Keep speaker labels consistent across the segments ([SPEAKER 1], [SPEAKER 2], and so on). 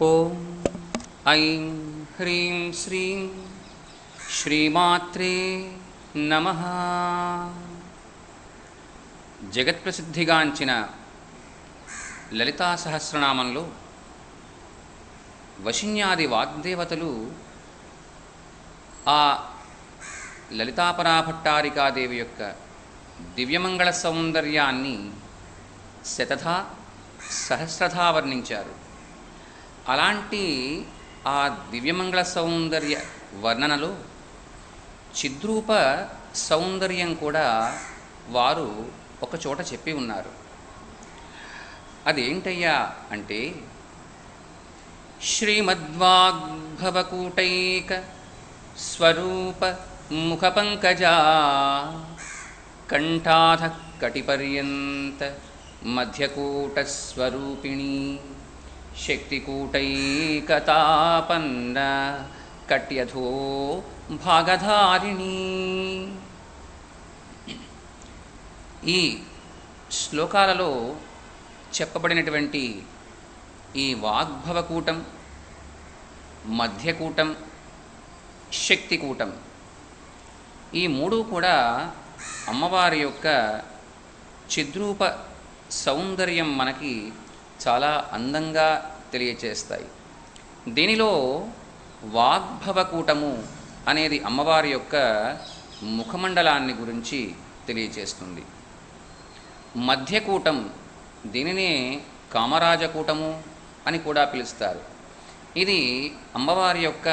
[SPEAKER 1] ఓం ఐం హ్రీం శ్రీం శ్రీమాత్రే నమః. జగత్ప్రసిద్ధిగాంచిన లలితా సహస్రనామంలో వశిన్యాది వాగ్దేవతలు ఆ లలితాపరాభట్టారికాదేవి యొక్క దివ్యమంగళ సౌందర్యాన్ని శతథా సహస్రథా వర్ణించారు. అలాంటి ఆ దివ్యమంగళ సౌందర్య వర్ణనలో చిద్రూప సౌందర్యం కూడా వారు ఒకచోట చెప్పి ఉన్నారు. అదేంటయ్యా అంటే, శ్రీమద్వాగ్భవకూటైక స్వరూప ముఖపంకజా కంఠాధ కటిపర్యంత మధ్యకూటస్వరూపిణీ శక్తికూటైకతాపన్న కట్యధో భాగధారిణీ. ఈ శ్లోకాలలో చెప్పబడినటువంటి ఈ వాగ్భవకూటం, మధ్యకూటం, శక్తికూటం, ఈ మూడు కూడా అమ్మవారి యొక్క చిద్రూప సౌందర్యం మనకి చాలా అందంగా తెలియచేస్తాయి. దీనిలో వాగ్భవకూటము అనేది అమ్మవారి యొక్క ముఖమండలాన్ని గురించి తెలియచేస్తుంది. మధ్యకూటం, దీనినే కామరాజకూటము అని కూడా పిలుస్తారు. ఇది అమ్మవారి యొక్క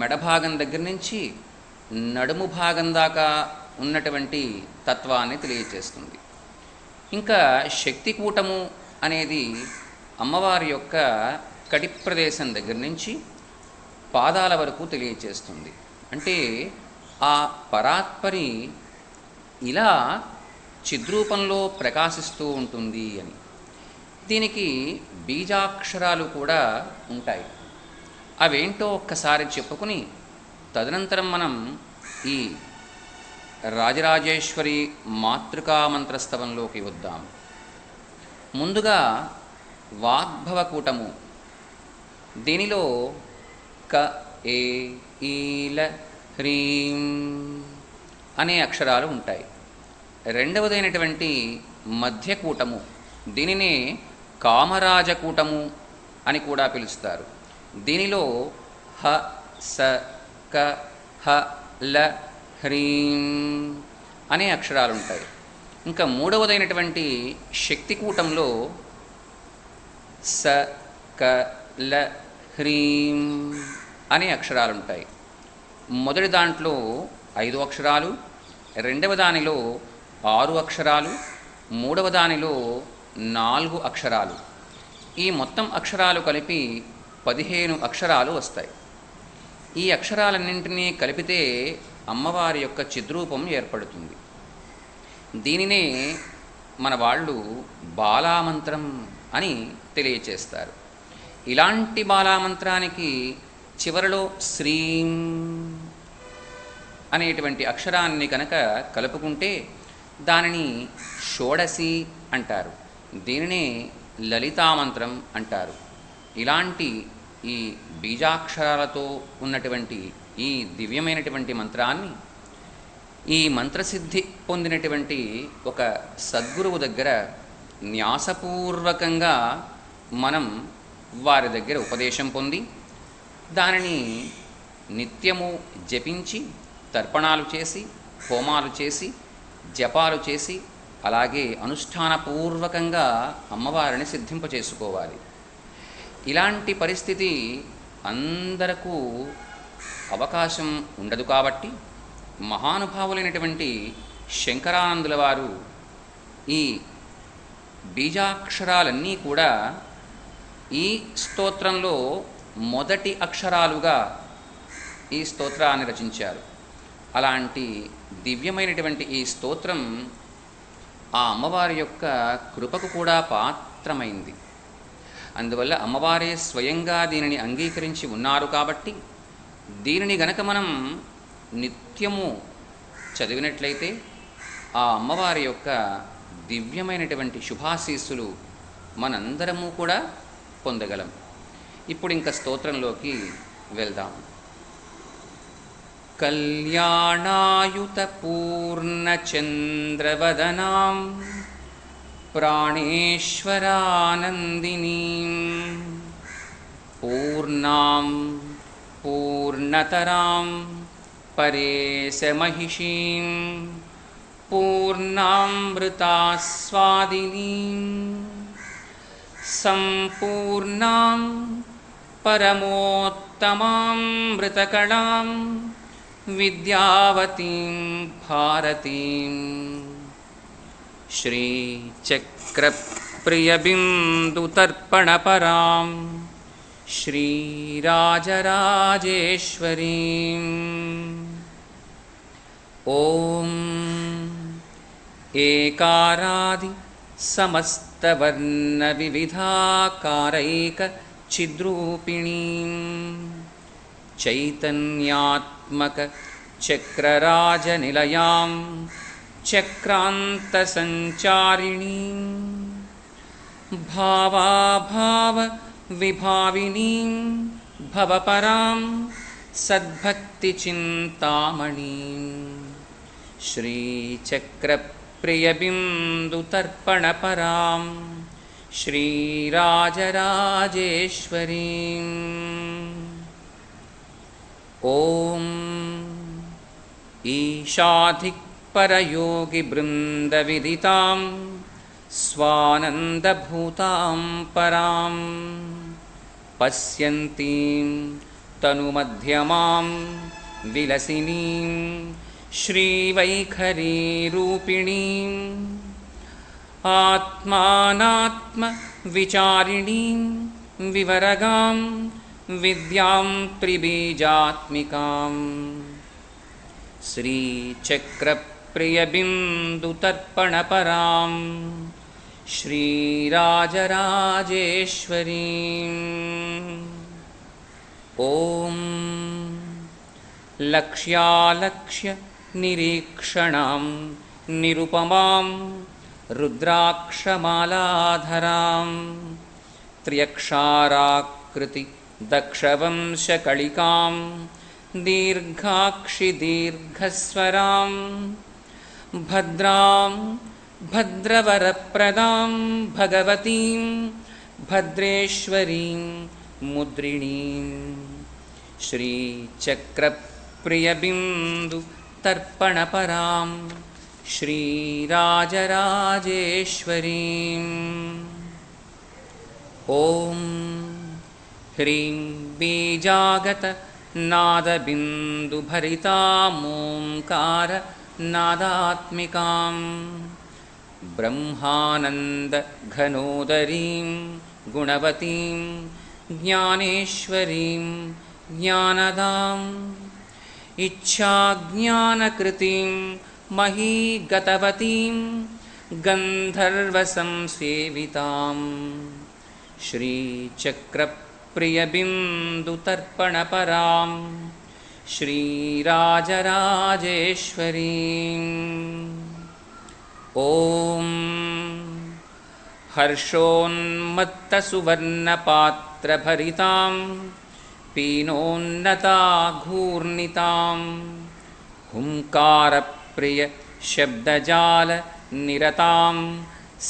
[SPEAKER 1] మెడభాగం దగ్గర నుంచి నడుము భాగం దాకా ఉన్నటువంటి తత్వాన్ని తెలియచేస్తుంది. ఇంకా శక్తికూటము అనేది అమ్మవారి యొక్క కటి ప్రదేశం దగ్గర నుంచి పాదాల వరకు తెలియచేస్తుంది. అంటే ఆ పరాత్పరి ఇలా చిద్రూపంలో ప్రకాశిస్తూ ఉంటుంది అని. దీనికి బీజాక్షరాలు కూడా ఉంటాయి. అవేంటో ఒక్కసారి చెప్పుకుని తదనంతరం మనం ఈ రాజరాజేశ్వరి మాతృకా మంత్రస్తవంలోకి వద్దాం. ముందుగా వాగ్భవకూటము, దీనిలో క ఏ ఈల హ్రీం అనే అక్షరాలు ఉంటాయి. రెండవదైనటువంటి మధ్యకూటము, దీనినే కామరాజకూటము అని కూడా పిలుస్తారు. దీనిలో హ స క హ ల హ్రీం అనే అక్షరాలు ఉంటాయి. ఇంకా మూడవదైనటువంటి శక్తికూటంలో స క ల హ్రీం అనే అక్షరాలు ఉంటాయి. మొదటి దాంట్లో 5 అక్షరాలు, రెండవ దానిలో 6 అక్షరాలు, మూడవ దానిలో 4 అక్షరాలు. ఈ మొత్తం అక్షరాలు కలిపి 15 అక్షరాలు వస్తాయి. ఈ అక్షరాలన్నింటినీ కలిపితే అమ్మవారి యొక్క చిద్రూపం ఏర్పడుతుంది. దీనినే మన వాళ్ళు బాలామంత్రం అని తెలియచేస్తారు. ఇలాంటి బాలామంత్రానికి చివరలో శ్రీం అనేటువంటి అక్షరాన్ని కనుక కలుపుకుంటే దానిని షోడశి అంటారు. దీనినే లలితామంత్రం అంటారు. ఇలాంటి ఈ బీజాక్షరాలతో ఉన్నటువంటి ఈ దివ్యమైనటువంటి మంత్రాన్ని ఈ మంత్రసిద్ధి పొందినటువంటి ఒక సద్గురువు దగ్గర న్యాసపూర్వకంగా మనం వారి దగ్గర ఉపదేశం పొంది దానిని నిత్యము జపించి, తర్పణాలు చేసి, హోమాలు చేసి, జపాలు చేసి, అలాగే అనుష్ఠానపూర్వకంగా అమ్మవారిని సిద్ధింపచేసుకోవాలి. ఇలాంటి పరిస్థితి అందరకు అవకాశం ఉండదు కాబట్టి మహానుభావులైనటువంటి శంకరానందుల వారు ఈ బీజాక్షరాలన్నీ కూడా ఈ స్తోత్రంలో మొదటి అక్షరాలుగా ఈ స్తోత్రాన్ని రచించారు. అలాంటి దివ్యమైనటువంటి ఈ స్తోత్రం ఆ అమ్మవారి యొక్క కృపకు కూడా పాత్రమైంది. అందువల్ల అమ్మవారే స్వయంగా దీనిని అంగీకరించి ఉన్నారు కాబట్టి దీనిని గనక మనం నిత్యము చదివినట్లయితే ఆ అమ్మవారి యొక్క దివ్యమైనటువంటి శుభాశీస్సులు మనందరము కూడా పొందగలం. ఇప్పుడు ఇంకా స్తోత్రంలోకి వెళ్దాం. కళ్యాణాయుతపూర్ణచంద్రవదనాం ప్రాణేశ్వరానందినీం పూర్ణాం పూర్ణతరాం పరేశమహిషీం పూర్ణామృతాస్వాదినీం సంపూర్ణాం పరమోత్తమామృతకళాం విద్యావతీం భారతీం శ్రీచక్రప్రియబిందుతర్పణపరాం శ్రీరాజరాజేశ్వరీం. ఓం ఏకారాది సమస్తవర్ణవివిధాకారైక చిద్రూపిణీం చైతన్యాత్మక చక్రరాజనిలయాం చక్రాంతసంచారిణీం భావాభావ విభావినీం భవపరాం సద్భక్తిచింతామణీం శ్రీచక్రప్రియబిందుతర్పణపరాం శ్రీరాజరాజేశ్వరీం. ఓం ఈశాధిక్పరయోగిబృందవిదితాం స్వానందభూతాం పరాం పశ్యంతీం తనుమధ్యమాం విలసినీం శ్రీవైఖరీరూపిణీం ఆత్మానాత్మ విచారిణీం వివరగాం విద్యాం త్రిబీజాత్మికాం శ్రీచక్రప్రియబిందుతర్పణపరాం శ్రీరాజరాజేశ్వరీం. ఓం లక్ష్యాలక్ష్య నిరీక్షణాం నిరుపమాం రుద్రాక్షమాలాధరాం త్ర్యక్షారాకృతి దక్షవంశకళికాం దీర్ఘాక్షి దీర్ఘస్వరాం భద్రాం భద్రవరప్రదాం భగవతీం భద్రేశ్వరీం ముద్రిణీం శ్రీచక్రప్రియబిందుతర్పణపరాం శ్రీరాజరాజేశ్వరీం. ఓం హ్రీం బీజాగత నాదబిందుభరితామోంకార నాదాత్మికాం బ్రహ్మానందఘనోదరీం గుణవతీం జ్ఞానేశ్వరీం జ్ఞానదాం ఇచ్ఛాజ్ఞానకృతిం మహీగతవతీం గంధర్వసంసేవితాం శ్రీచక్రప్రియబిందుతర్పణపరాం శ్రీరాజరాజేశ్వరీం. ఓం హర్షోన్మత్తసువర్ణపాత్రభరితాం పీనోన్నతాఘూర్ణితాం హుంకారప్రియ శబ్దజాలనిరతాం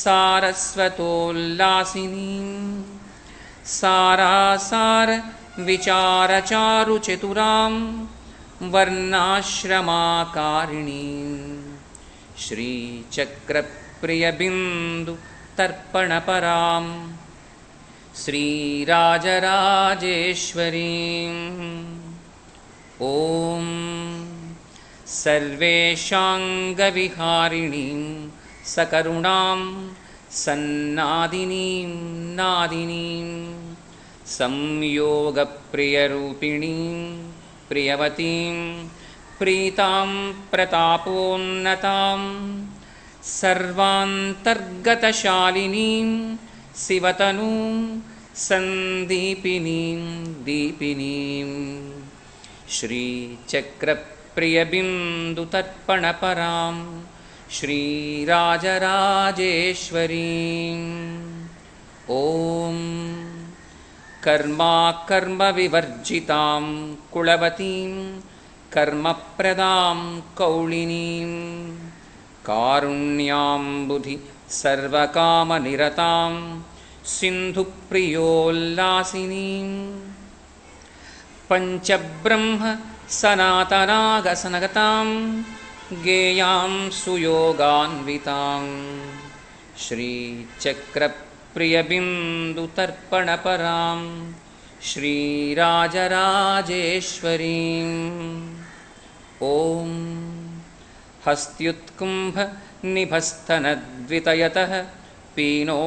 [SPEAKER 1] సారస్వతోల్లాసినీం సారాసార విచారచారుచతురాం వర్ణాశ్రమాకారిణీం శ్రీచక్రప్రియబిందుతర్పణపరాం శ్రీరాజరాజేశ్వరీం. ఓం సర్వేషాంగవిహారిణీం సకరుణాం సన్నాదినీం నాదినీం సంయోగప్రియరూపిణీం ప్రియవతీం ప్రీతాం ప్రతాపోన్నతాం సర్వాంతర్గతశాలినీం శివతనూం సందీపినీం దీపినీం శ్రీచక్రప్రియబిందుతర్పణపరాం శ్రీరాజరాజేశ్వరీం. ఓం कर्माकर्मविवर्जितां कुलवतीं कर्मप्रदां कौलिनीं कारुण्याम्बुधि सर्वकामनिरतां सिन्धुप्रियोल्लासिनीं पञ्चब्रह्म सनातनागसनगतां गेयां सुयोगान्वितां श्रीचक्रप्रियबिन्दुतर्पणपरां श्रीराजराजेश्वरीम् ॐ हस्त्युत्कुम्भनिभस्तनद्वितयतः पीनोन्नतादानतां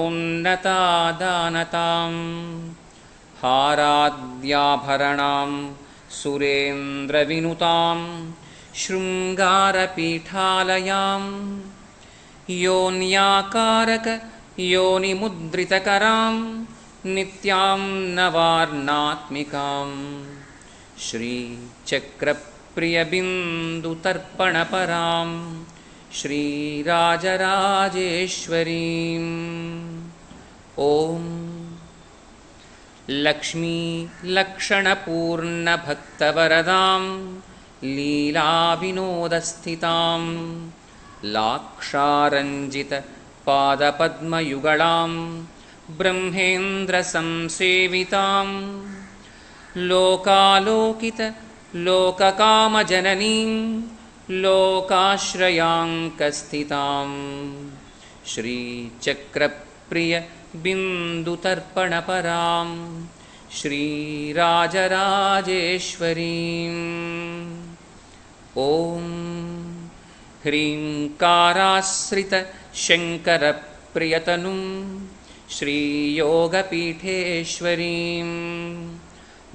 [SPEAKER 1] हाराद्याभरणां सुरेन्द्रविनुतां शृङ्गारपीठालयां योन्याकारकयोनिमुद्रितकरां नित्यां नवार्णात्मिकां श्रीचक्रप्रियबिन्दुतर्पणपरां श्रीराजराजेश्वरीम् ॐ लक्ष्मीलक्षणपूर्णभक्तवरदां लीलाविनोदस्थितां लाक्षारञ्जितपादपद्मयुगळां ब्रह्मेन्द्रसंसेवितां लोकालोकितलोककामजननीं लोकाश्रयाङ्कस्थितां श्रीचक्रप्रियबिन्दुतर्पणपरां श्रीराजराजेश्वरीम् ॐ ह्रीङ्काराश्रितशङ्करप्रियतनुं श्रीयोगपीठेश्वरीं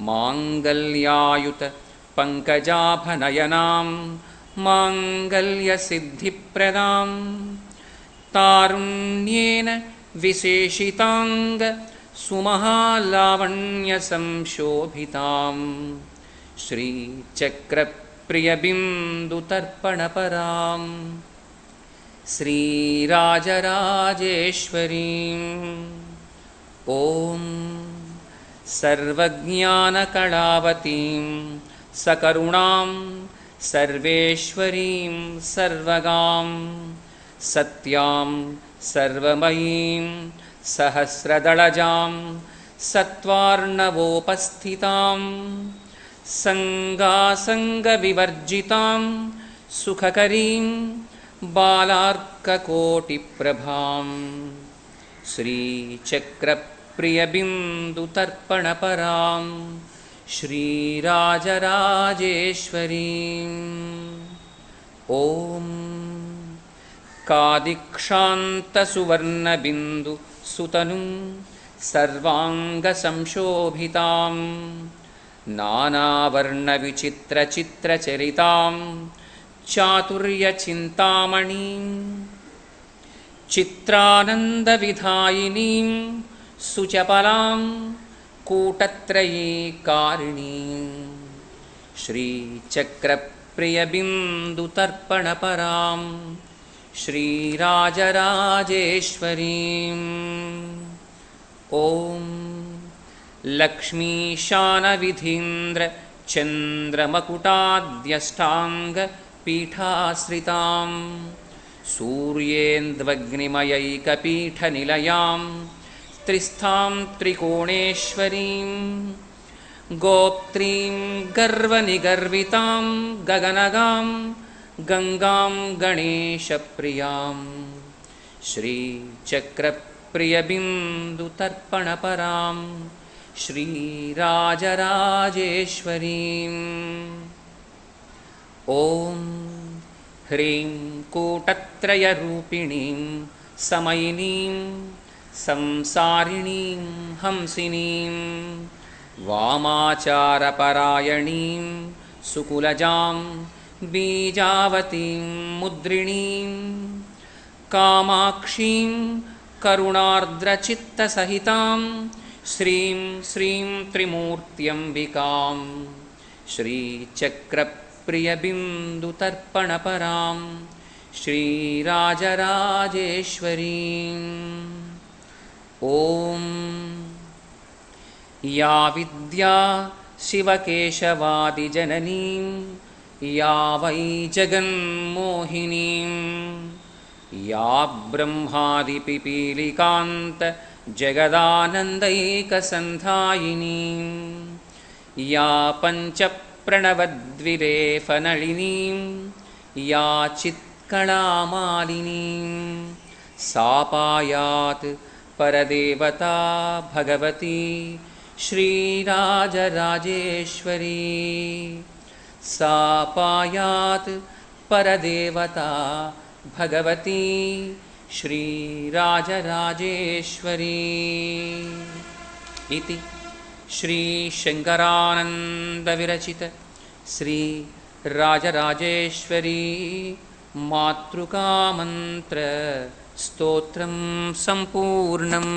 [SPEAKER 1] माङ्गल्यायुतपङ्कजाभनयनां माङ्गल्यसिद्धिप्रदां तारुण्येन विशेषिताङ्ग सुमहालावण्यसंशोभितां श्रीचक्रप्रियबिन्दुतर्पणपरां श्रीराजराजेश्वरीम् ॐ सर्वज्ञानकलावतीं सकरुणां सर्वेश्वरीं सर्वगां सत्यां सर्वमयीं सहस्रदळजां सत्त्वार्णवोपस्थितां सङ्गासङ्गविवर्जितां सुखकरीं बालार्ककोटिप्रभां श्रीचक्रप्रियबिन्दुतर्पणपरां श्रीराजराजेश्वरीम् ॐ कादिक्षान्तसुवर्णबिन्दुसुतनुं सर्वाङ्गसंशोभितां नानावर्णविचित्रचित्रचरितां चातुर्यचिन्तामणिं चित्रानन्दविधायिनीं सुचपलां कूटत्रयीकारिणीं श्रीचक्रप्रियबिन्दुतर्पणपरां श्रीराजराजेश्वरीम् ॐ लक्ष्मीशानविधीन्द्रचन्द्रमकुटाद्यष्टाङ्गपीठाश्रितां सूर्येन्द्वग्निमयैकपीठनिलयां त्रिस्थां त्रिकोणेश्वरीं गोप्त्रीं गर्वनिगर्वितां गगनगां गङ्गां गणेशप्रियां श्रीचक्रप्रियबिन्दुतर्पणपरां श्रीराजराजेश्वरीम् ॐ ह्रीं कूटत्रयरूपिणीं समयिनीं संसारिणीं हंसिनीं वामाचारपरायणीं सुकुलजां बीजावतीं मुद्रिणीं कामाक्षीं करुणार्द्रचित्तसहितां श्रीं श्रीं त्रिमूर्त्यम्बिकां श्रीचक्रप्रियबिन्दुतर्पणपरां श्रीराजराजेश्वरीम् ॐ या विद्या शिवकेशवादिजननीं या वै जगन्मोहिनीं या ब्रह्मादिपिपीलिकान्त जगदानन्दैकसन्धायिनीं या पञ्चप्रणवद्विरेफनलिनीं या चित्कलामालिनीं सा पायात् परदेवता भगवती श्रीराजराजेश्वरी सा पायात् परदेवता भगवती श्रीराजराजेश्वरी इति श्रीशङ्करानन्दविरचित श्रीराजराजेश्वरी मातृकामन्त्रस्तोत्रं सम्पूर्णम्।